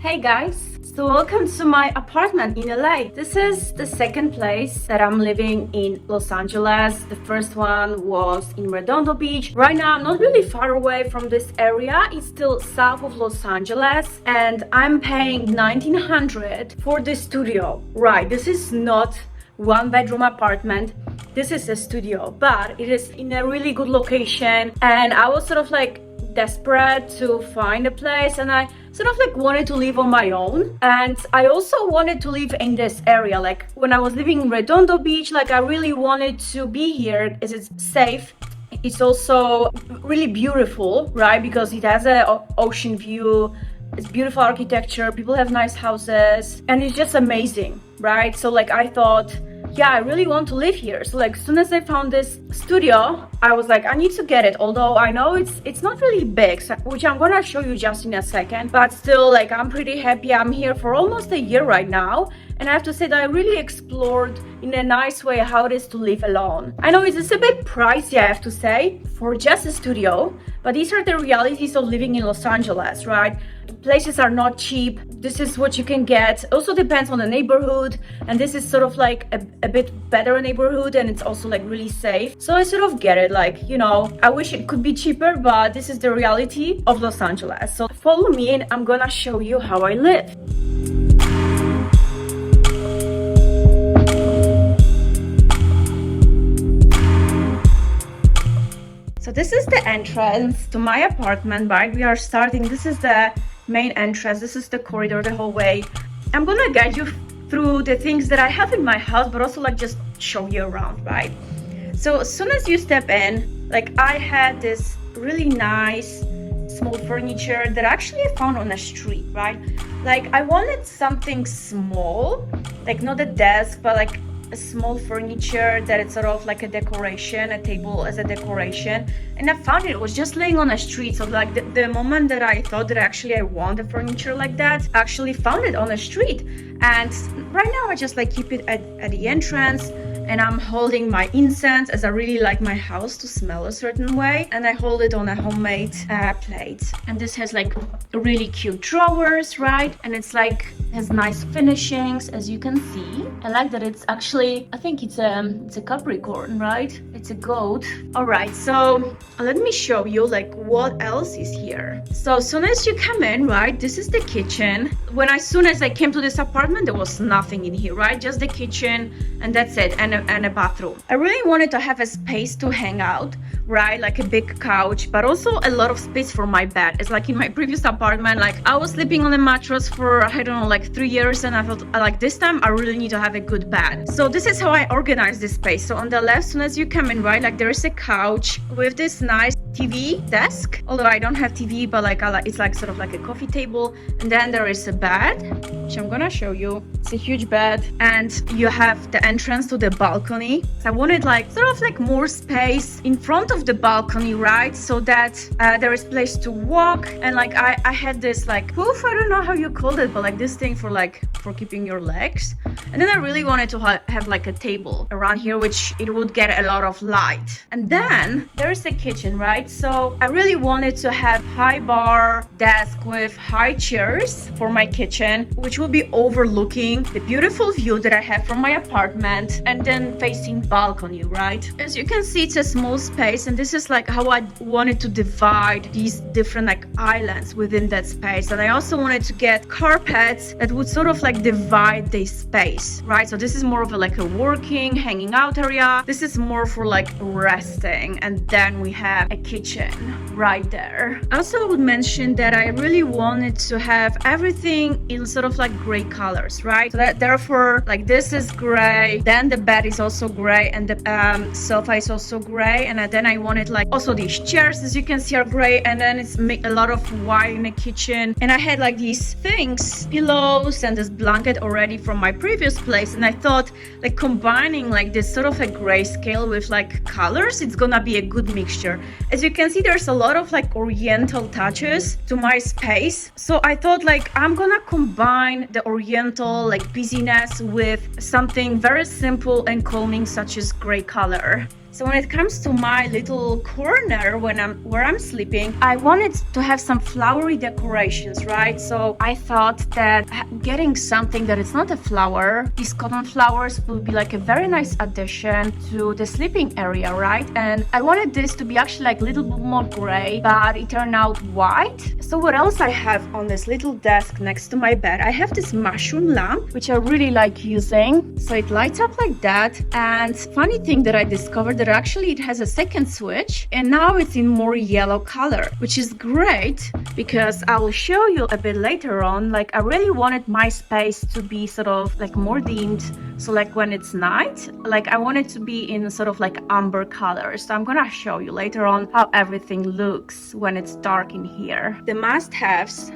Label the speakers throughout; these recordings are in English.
Speaker 1: Hey guys, so welcome to my apartment in LA. This is the second place that I'm living in Los Angeles. The first one was in Redondo Beach. Right now I'm not really far away from this area. It's still south of Los Angeles and I'm paying $1,900 for the studio. Right, this is not one bedroom apartment. This is a studio, but it is in a really good location and I was sort of like desperate to find a place and I sort of like wanted to live on my own, and I also wanted to live in this area. Like when I was living in Redondo Beach, like I really wanted to be here as it's safe. It's also really beautiful, right? Because it has an ocean view, it's beautiful architecture, people have nice houses, and it's just amazing, right? So like I thought, yeah, I really want to live here. So like as soon as I found this studio, I was like, I need to get it. Although I know it's not really big, which I'm gonna show you just in a second, but still like I'm pretty happy. I'm here for almost a year right now. And I have to say that I really explored in a nice way how it is to live alone. I know it's a bit pricey, I have to say, for just a studio, but these are the realities of living in Los Angeles, right? Places are not cheap. This is what you can get. Also depends on the neighborhood, and this is sort of like a bit better neighborhood, and it's also like really safe. So I sort of get it, like, you know, I wish it could be cheaper, but this is the reality of Los Angeles. So follow me and I'm gonna show you how I live. So this is the entrance to my apartment, right? We are starting, this is the main entrance, this is the corridor, the hallway. I'm gonna guide you through the things that I have in my house, but also like just show you around, right? So as soon as you step in, like I had this really nice small furniture that actually I found on the street, right? Like I wanted something small, like not a desk, but like a small furniture that it's sort of like a decoration, a table as a decoration, and I found it was just laying on the street. So like the moment that I thought that actually I want a furniture like that, I actually found it on the street. And right now I just like keep it at the entrance, and I'm holding my incense as I really like my house to smell a certain way, and I hold it on a homemade plate. And this has like really cute drawers, right? And it's like has nice finishings, as you can see. I like that it's actually, I think it's a Capricorn, right? It's a goat. All right, so let me show you like what else is here. So as soon as you come in, right, this is the kitchen. As soon as I came to this apartment, there was nothing in here, right? Just the kitchen, and that's it, and a bathroom. I really wanted to have a space to hang out, right? Like a big couch, but also a lot of space for my bed. It's like in my previous apartment, like I was sleeping on a mattress for, I don't know, like 3 years, and I felt like this time I really need to have a good bed. So this is how I organize this space. So on the left, as soon as you come in, right, like there is a couch with this nice TV desk, although I don't have TV, but like it's like sort of like a coffee table. And then there is a bed, which I'm gonna show you. It's a huge bed, and you have the entrance to the balcony. So I wanted like sort of like more space in front of the balcony, right? So that there is place to walk. And like I had this like poof, I don't know how you called it, but like this thing for keeping your legs. And then I really wanted to have like a table around here, which it would get a lot of light. And then there is a kitchen, right? So I really wanted to have high bar desk with high chairs for my kitchen, which will be overlooking the beautiful view that I have from my apartment, and then facing balcony, right? As you can see, it's a small space, and this is like how I wanted to divide these different like islands within that space. And I also wanted to get carpets that would sort of like divide the space, right? So this is more of like a working, hanging out area. This is more for like resting, and then we have a kitchen right there. I also would mention that I really wanted to have everything in sort of like gray colors, right? So that therefore like this is gray, then the bed is also gray, and the sofa is also gray, and then I wanted like also these chairs, as you can see, are gray, and then it's a lot of white in the kitchen. And I had like these things, pillows, and this blanket already from my previous place, and I thought like combining like this sort of a grayscale with like colors, it's gonna be a good mixture. As you can see, there's a lot of like oriental touches to my space, so I thought like I'm gonna combine the oriental like busyness with something very simple and calming, such as gray color. So when it comes to my little corner where I'm sleeping, I wanted to have some flowery decorations, right? So I thought that getting something that is not a flower, these cotton flowers will be like a very nice addition to the sleeping area, right? And I wanted this to be actually like a little bit more gray, but it turned out white. So what else I have on this little desk next to my bed? I have this mushroom lamp, which I really like using. So it lights up like that. And funny thing that I discovered that actually it has a second switch, and now it's in more yellow color, which is great because I will show you a bit later on. Like I really wanted my space to be sort of like more dimmed. So like when it's night, like I want it to be in sort of like amber color. So I'm gonna show you later on how everything looks when it's dark in here. The must-haves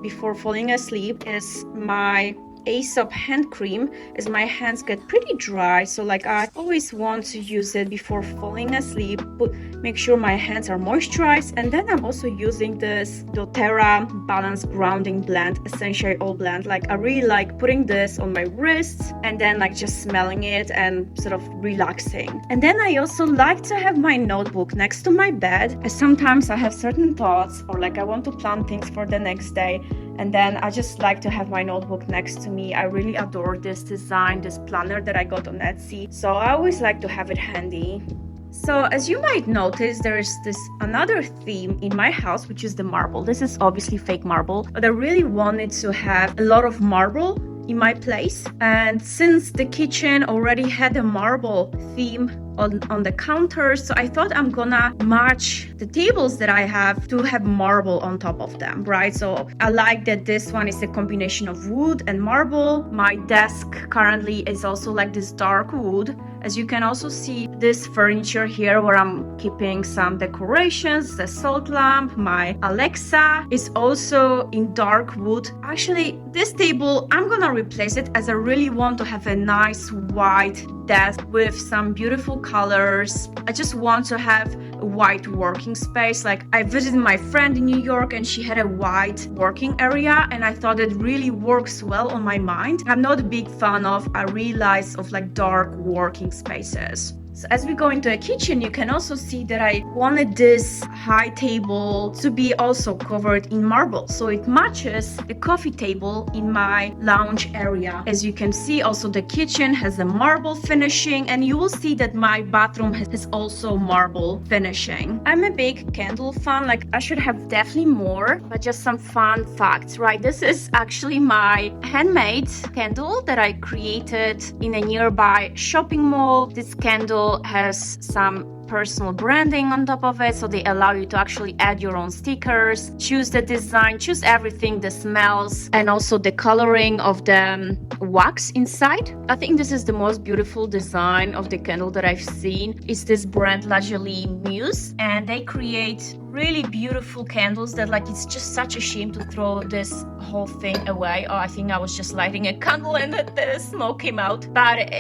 Speaker 1: before falling asleep is my Aesop hand cream, as my hands get pretty dry, so like I always want to use it before falling asleep, but make sure my hands are moisturized. And then I'm also using this doTERRA Balance Grounding Blend, Essential Oil Blend. Like I really like putting this on my wrists and then like just smelling it and sort of relaxing. And then I also like to have my notebook next to my bed, as sometimes I have certain thoughts or like I want to plan things for the next day. And then I just like to have my notebook next to me. I really adore this design, this planner that I got on Etsy. So I always like to have it handy. So as you might notice, there is this another theme in my house, which is the marble. This is obviously fake marble, but I really wanted to have a lot of marble in my place. And since the kitchen already had a marble theme on the counters, so I thought I'm gonna match the tables that I have to have marble on top of them, right? So I like that this one is a combination of wood and marble. My desk currently is also like this dark wood. As you can also see, this furniture here where I'm keeping some decorations, the salt lamp, my Alexa is also in dark wood. Actually, this table, I'm gonna replace it as I really want to have a nice white desk with some beautiful colors. I just want to have a white working space. Like I visited my friend in New York and she had a white working area, and I thought it really works well on my mind. I'm not a big fan of, I realize, of like dark working spaces. So as we go into the kitchen, you can also see that I wanted this high table to be also covered in marble. So it matches the coffee table in my lounge area. As you can see, also the kitchen has a marble finishing, and you will see that my bathroom has also marble finishing. I'm a big candle fan, like I should have definitely more, but just some fun facts, right? This is actually my handmade candle that I created in a nearby shopping mall. This candle has some personal branding on top of it, so they allow you to actually add your own stickers, choose the design, choose everything, the smells, and also the coloring of the wax inside. I think this is the most beautiful design of the candle that I've seen. It's this brand Lazuli Muse, and they create really beautiful candles that like it's just such a shame to throw this whole thing away. Oh, I think I was just lighting a candle and the smoke came out. But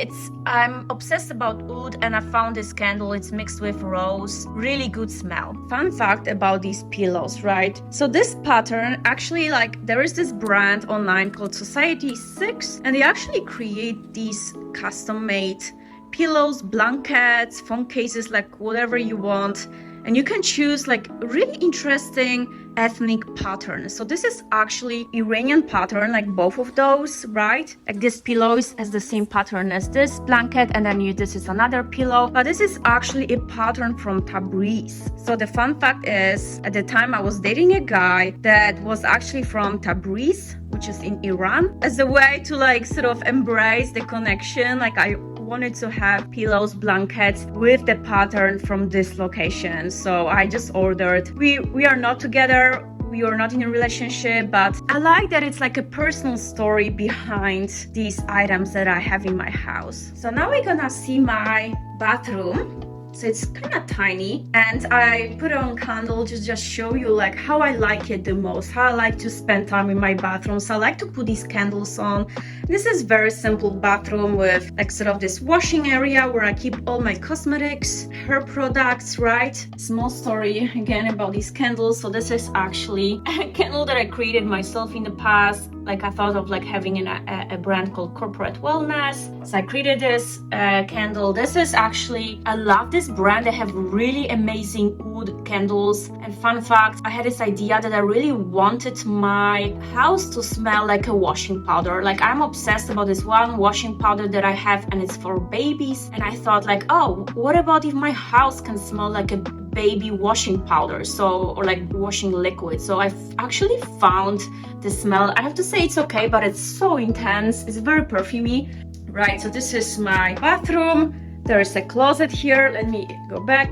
Speaker 1: I'm obsessed about oud, and I found this candle. It's mixed with rose, really good smell. Fun fact about these pillows, right? So this pattern actually, like there is this brand online called Society 6, and they actually create these custom made pillows, blankets, phone cases, like whatever you want. And you can choose like really interesting ethnic patterns. So this is actually Iranian pattern, like both of those, right? Like this pillow has the same pattern as this blanket, and then this is another pillow. But this is actually a pattern from Tabriz. So the fun fact is, at the time I was dating a guy that was actually from Tabriz, which is in Iran, as a way to like sort of embrace the connection. Like I wanted to have pillows, blankets with the pattern from this location. So I just ordered. We are not together, we are not in a relationship, but I like that it's like a personal story behind these items that I have in my house. So now we're gonna see my bathroom. So it's kind of tiny, and I put on candle to just show you like how I like it the most, how I like to spend time in my bathroom. So I like to put these candles on. This is very simple bathroom with like sort of this washing area where I keep all my cosmetics, hair products, right? Small story again about these candles. So this is actually a candle that I created myself in the past. like I thought of like having a brand called Corporate Wellness. So I created this candle. This is actually, I love this brand. They have really amazing wood candles. And fun fact, I had this idea that I really wanted my house to smell like a washing powder. Like I'm obsessed about this one washing powder that I have, and it's for babies. And I thought like, oh, what about if my house can smell like a baby washing powder, so, or like washing liquid. So I've actually found the smell. I have to say it's okay, but it's so intense. It's very perfumey. Right, so this is my bathroom. There is a closet here. Let me go back,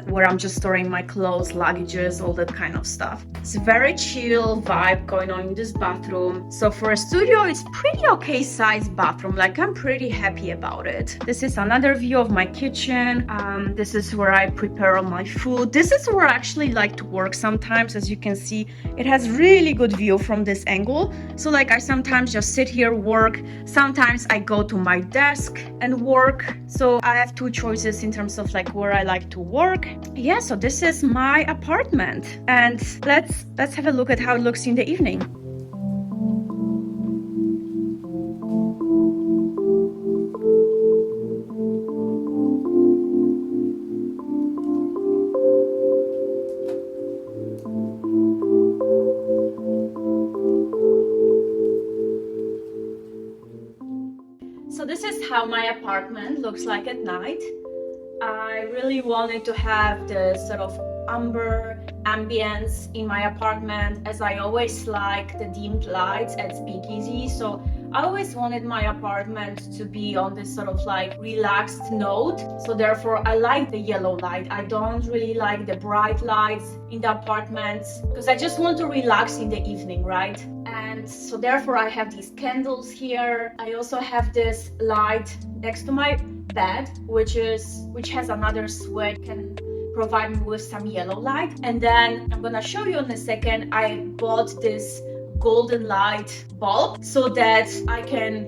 Speaker 1: where I'm just storing my clothes, luggages, all that kind of stuff. It's a very chill vibe going on in this bathroom. So for a studio, it's pretty okay sized bathroom. Like I'm pretty happy about it. This is another view of my kitchen. This is where I prepare all my food. This is where I actually like to work sometimes. As you can see, it has really good view from this angle. So like I sometimes just sit here, work. Sometimes I go to my desk and work. So I have two choices in terms of like where I like to work. Yeah, so this is my apartment, and let's have a look at how it looks in the evening. So this is how my apartment looks like at night. I really wanted to have the sort of amber ambience in my apartment, as I always like the dimmed lights at Speakeasy. So I always wanted my apartment to be on this sort of like relaxed note. So therefore I like the yellow light. I don't really like the bright lights in the apartments because I just want to relax in the evening, right? And so therefore I have these candles here. I also have this light next to my bed, which has another switch, can provide me with some yellow light. And then I'm gonna show you in a second, I bought this golden light bulb so that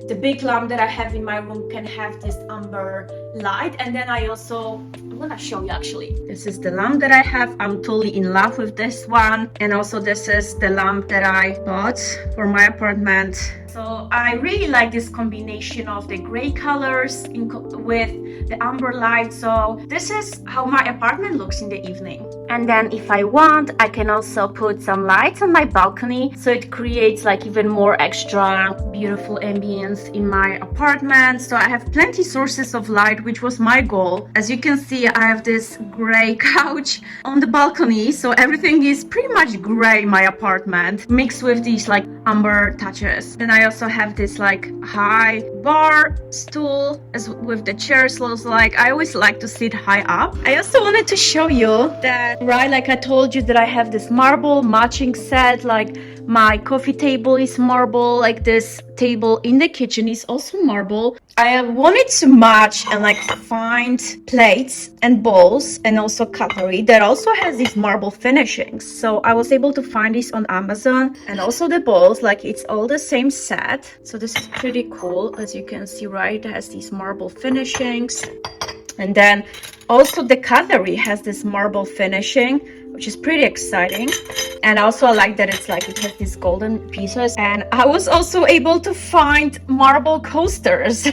Speaker 1: the big lamp that I have in my room can have this amber light. And then I'm gonna show you actually. This is the lamp that I have. I'm totally in love with this one. And also this is the lamp that I bought for my apartment. So I really like this combination of the gray colors with the amber light. So this is how my apartment looks in the evening. And then if I want, I can also put some lights on my balcony, so it creates like even more extra beautiful ambience in my apartment. So I have plenty sources of light, which was my goal. As you can see, I have this gray couch on the balcony, so everything is pretty much gray in my apartment, mixed with these like amber touches. Then I also have this like high bar stool as with the chairs. So like I always like to sit high up. I also wanted to show you that, right, like I told you that I have this marble matching set. Like my coffee table is marble, like this table in the kitchen is also marble. I wanted to match and like find plates and bowls and also cutlery that also has these marble finishings. So I was able to find this on Amazon, and also the bowls, like it's all the same set. So this is pretty cool. As you can see, right, it has these marble finishings. And then also the cutlery has this marble finishing, which is pretty exciting. And also I like that it's like it has these golden pieces. And I was also able to find marble coasters.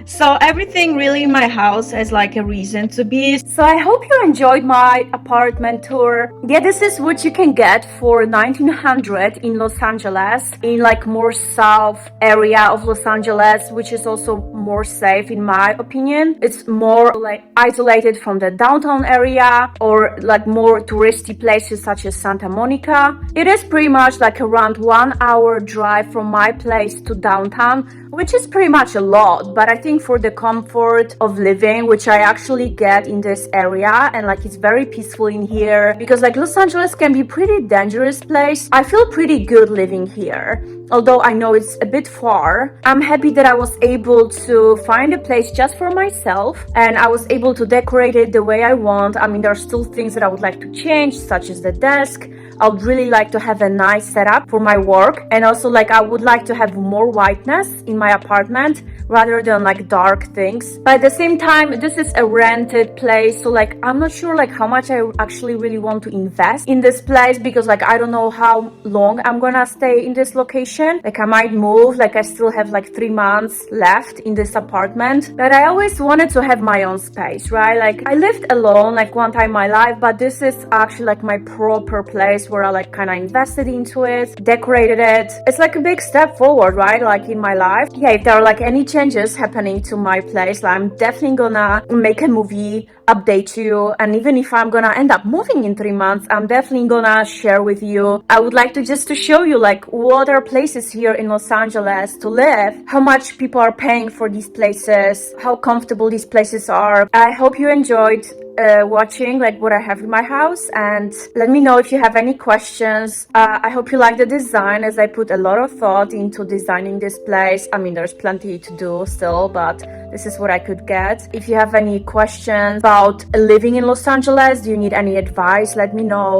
Speaker 1: So everything really in my house has like a reason to be. So I hope you enjoyed my apartment tour. Yeah, this is what you can get for $1,900 in Los Angeles, in like more south area of Los Angeles, which is also more safe in my opinion. It's more like isolated from the downtown area or like more touristy places such as Santa Monica. It is pretty much like around 1 hour drive from my place to downtown, which is pretty much a lot, but I think for the comfort of living, which I actually get in this area, and like it's very peaceful in here, because like Los Angeles can be pretty dangerous place. I feel pretty good living here, although I know it's a bit far. I'm happy that I was able to find a place just for myself, and I was able to decorate it the way I want. I mean, there are still things that I would like to change, such as the desk. I would really like to have a nice setup for my work, and also like I would like to have more whiteness in my apartment rather than like dark things. But at the same time, this is a rented place, so like I'm not sure like how much I actually really want to invest in this place, because like I don't know how long I'm gonna stay in this location. situation. Like I might move, like I still have like 3 months left in this apartment, but I always wanted to have my own space, right? Like I lived alone like one time in my life, but this is actually like my proper place where I like kind of invested into it, decorated it. It's like a big step forward, right? Like in my life. Yeah, if there are like any changes happening to my place, like, I'm definitely gonna make a movie, update you, and even if I'm gonna end up moving in 3 months, I'm definitely gonna share with you. I would like to just to show you like what are places here in Los Angeles to live, how much people are paying for these places, how comfortable these places are. I hope you enjoyed watching like what I have in my house, and let me know if you have any questions. I hope you like the design, as I put a lot of thought into designing this place. I mean, there's plenty to do still, but this is what I could get. If you have any questions about living in Los Angeles, do you need any advice, let me know.